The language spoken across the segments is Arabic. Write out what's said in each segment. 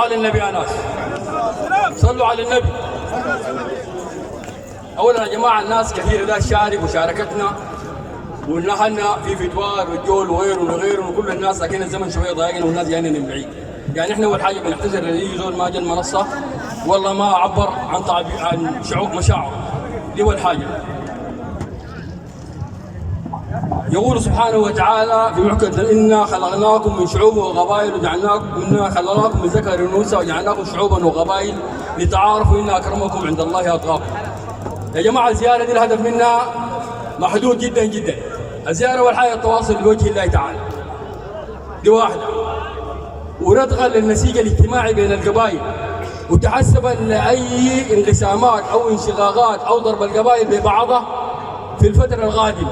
على النبي يا ناس، صلوا على النبي. اولا يا جماعه الناس كثيره ده شارك وشاركتنا ونحن في فتوار والجول وغيره وكل الناس، لكن الزمن شويه ضايقنا والناس جايين من بعيد. يعني احنا اول حاجه بنعتذر لاي زول ما جا المنصه والله ما عبر عن شعور مشاعره. دي اول حاجه. يقول سبحانه وتعالى في محكم: إنا خلقناكم من شعوب وقبائل وجعلناكم من ذكر وأنثى وجعلناكم شعوبا وقبائل لتعارفوا إن أكرمكم عند الله أتقاكم. يا جماعة الزيارة دي الهدف منها محدود جدا جدا. الزيارة أول حاجة التواصل بوجه الله تعالى، دي واحدة، وردغا للنسيج الاجتماعي بين القبائل، وتحسبا لأي انقسامات أو انشقاقات أو ضرب القبائل ببعضها في الفترة القادمة،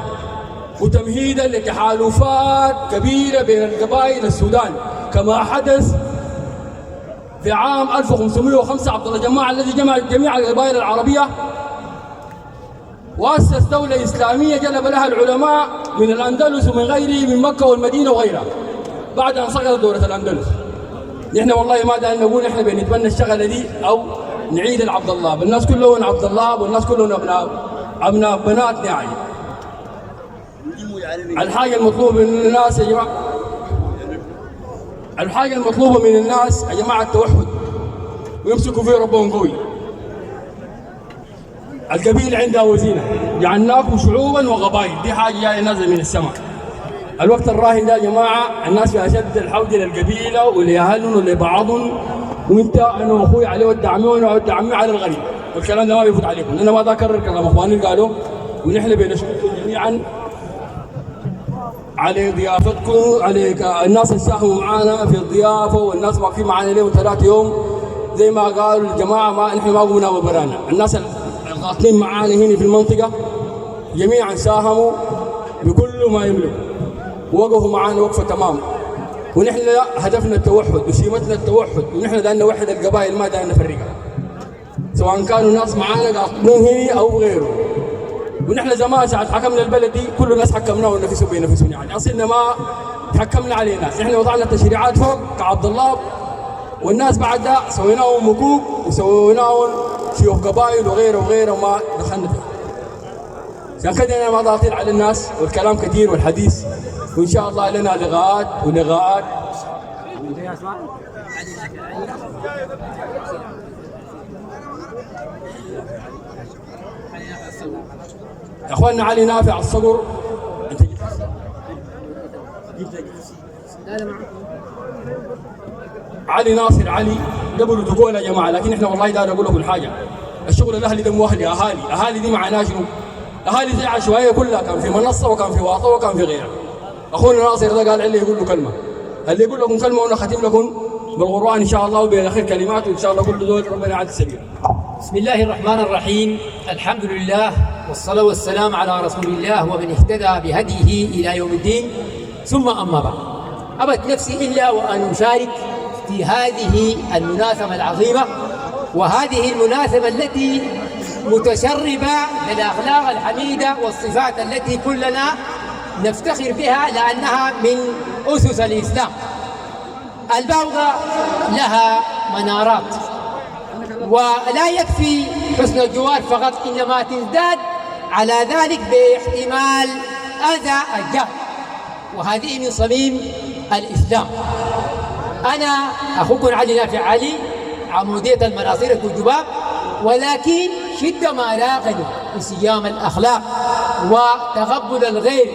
وتمهيدا لتحالفات كبيرة بين القبائل السودان كما حدث في عام 1505 عبد الله جماعة الذي جمع جميع القبائل العربية وأسس دولة إسلامية جلب لها العلماء من الأندلس ومن غيره من مكة والمدينة وغيرها بعد أن سقطت دولة الأندلس. نحن والله ما دائما نقول نحن بنتبنى الشغلة دي أو نعيد العبد الله، بالناس كلهم عبد الله والناس كلهم أبناء بنات نعي. الحاجة المطلوبة من الناس يا جماعة، الحاجة المطلوبة من الناس يا جماعة التوحد ويمسكوا فيه ربهم قوي. القبيلة عندها وزينة، جعلناكم شعوبا وقبائل، دي حاجة جاية نازلة من السماء. الوقت الراهن ده يا جماعة الناس في أشد الحوجة للقبيلة ولأهلهم ولبعضهم، وانت انا واخوي عليه والدعمون والدعمي على الغريب، والكلام ده ما بيفوت عليكم. انا ما اكرر كلام اخواني اللي قالوا، ونحن بنشكركم جميعا على ضيافتكم، على الناس اللي ساهموا معانا في الضيافه، والناس واقفين معانا ليهم 3 يوم زي ما قالوا الجماعه، ما نحن ما قمنا وبرانا. الناس القاطنين معانا هنا في المنطقه جميعا ساهموا بكل ما يملكوا، ووقفوا معانا وقفه تمام. ونحن هدفنا التوحد وسيمتنا التوحد، ونحن دانا نوحد القبائل ما دانا نفرقها، سواء كانوا ناس معانا قاطنين هنا او غيره. ونحن زمان ساعة حكمنا البلد دي كل الناس حكمناه ونفسوا بينفسون، يعني اصلنا ما تحكمنا عليه ناس، نحن وضعنا التشريعات فوق كعبد الله، والناس بعد ده سويناهم مكوك وسويناهم شيوخ قبائل وغيره وما دخلنا فيه. عشان كده انا ما ضاطيل على الناس والكلام كثير والحديث، وان شاء الله لنا لقاءات ولقاءات. يا اخواننا علي نافع الصقر، علي ناصر علي قبلوا تقول يا جماعه، لكن احنا والله داير اقول لكم حاجه، الشغل الاهلي ده مو اهلي، اهالي دي معناه شنو؟ اهالي زي عشوائيه كلها، كان في منصه وكان في واطه وكان في غيرها. اخونا ناصر ده قال اللي يقول له كلمه، اللي يقول لكم كلمه وانا ختم لكم بالقران ان شاء الله وباخر كلمات، وان شاء الله كل دول ربنا يعد السبيل. بسم الله الرحمن الرحيم، الحمد لله والصلاة والسلام على رسول الله ومن اهتدى بهديه إلى يوم الدين، ثم أما بعد. أبت نفسي إلا وأن أشارك في هذه المناسبة العظيمة، وهذه المناسبة التي متشربة بالأخلاق الحميدة والصفات التي كلنا نفتخر بها لأنها من أسس الإسلام. البوغة لها منارات، ولا يكفي حسن الجوار فقط، إنما تزداد على ذلك باحتمال أذى الجهل، وهذه من صميم الإسلام. أنا أخوكم علي نافع علي، عمودية المناصير الكجباب، ولكن شد ما لاقني بصيام الأخلاق وتقبل الغير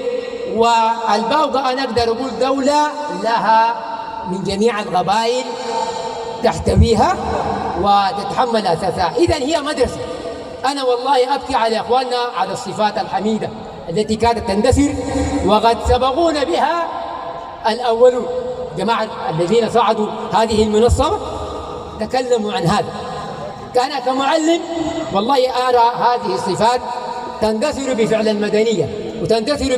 والبوغة. أنا أقدر أقول دولة لها من جميع القبائل تحتويها وتتحمل أثاثها، إذن هي مدرسة. أنا والله أبكي على إخواننا على الصفات الحميدة التي كانت تندثر، وقد سبقونا بها الأولون، جماعة الذين صعدوا هذه المنصة تكلموا عن هذا. كان كمعلم والله أرى هذه الصفات تندثر بفعل المدنية وتندثر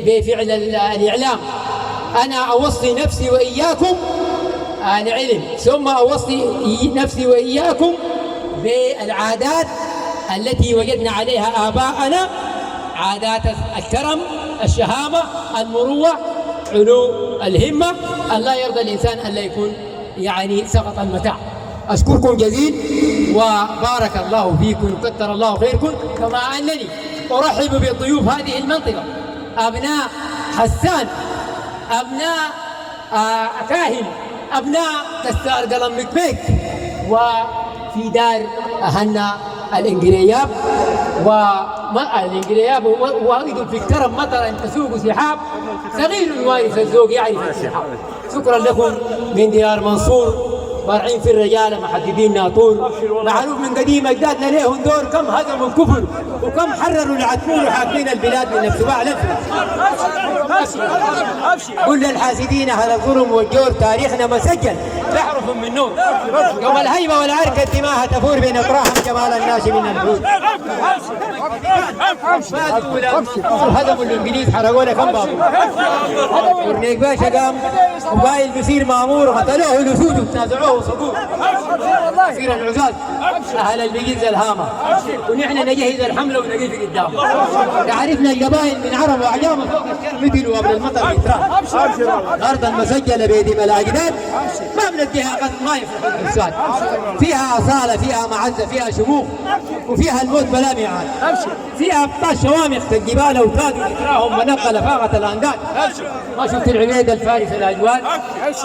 بفعل الإعلام. أنا أوصي نفسي وإياكم عن علم، ثم أوصي نفسي وإياكم بالعادات التي وجدنا عليها آباءنا، عادات الكرم، الشهامة، المروة، علو الهمة. أن لا يرضى الإنسان أن لا يكون يعني سقط المتاع. أشكركم جزيل وبارك الله فيكم وكثر الله خيركم، كما أنني أرحب بضيوف هذه المنطقة، أبناء حسان، أبناء كاهن، أبناء كسار قلم مكبيك، وفي دار أهلنا الإنجرياب والإنجرياب وإذ في الكرم مطرا تسوق سحاب، صغير وارث الذوق يعرف السحاب. شكرا لكم من ديار منصور، بارعين في الرجال محددين ناطور، معروف من قديم اجدادنا ليهم دور، كم هزموا الكفر وكم حرروا العتمور وحاكمين البلاد من السباع لف. قل للحاسدين على الظلم والجور تاريخنا مسجل تحرف من نور، يوم الهيبه والعركه الدماء تفور بين اطراحهم جمال الناس من الحدود. هزموا الانجليز حرقونا كم بابو، ورنيك باشا قام وقايل بصير مامور وقتلوه الاسود وتنازعوه وصقوه. يصير العزاز اهل البقيز الهامه، ونحن نجهز الحمله ونقف قدامه. تعرفنا القبائل من عرب واعجام فوق الشر مثل وقبل المطر يتراح. الارض المسجله بيدم الاجداد ما بنديها قد ما يفرح الانسان، فيها اصاله، فيها معزه، فيها شموخ، وفيها الموت بلا ميعاد. فيها ابطال شوامخ في الجبال اوتاد ذكراهم ونقل فاغه الانداد. ما شفت العبيد الفارس الاجواد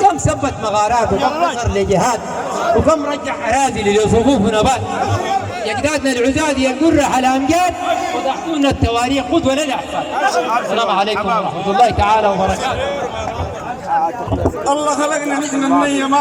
كم سبت مغارات وكم نصر لجهاد وكم رجع اراضي لصفوف ونبات. اجدادنا العزاد يقر على امجاد وضحكونا التواريخ قدوه للاحفاد. السلام عليكم ورحمه الله تعالى وبركاته. الله خلقنا نحن النية ما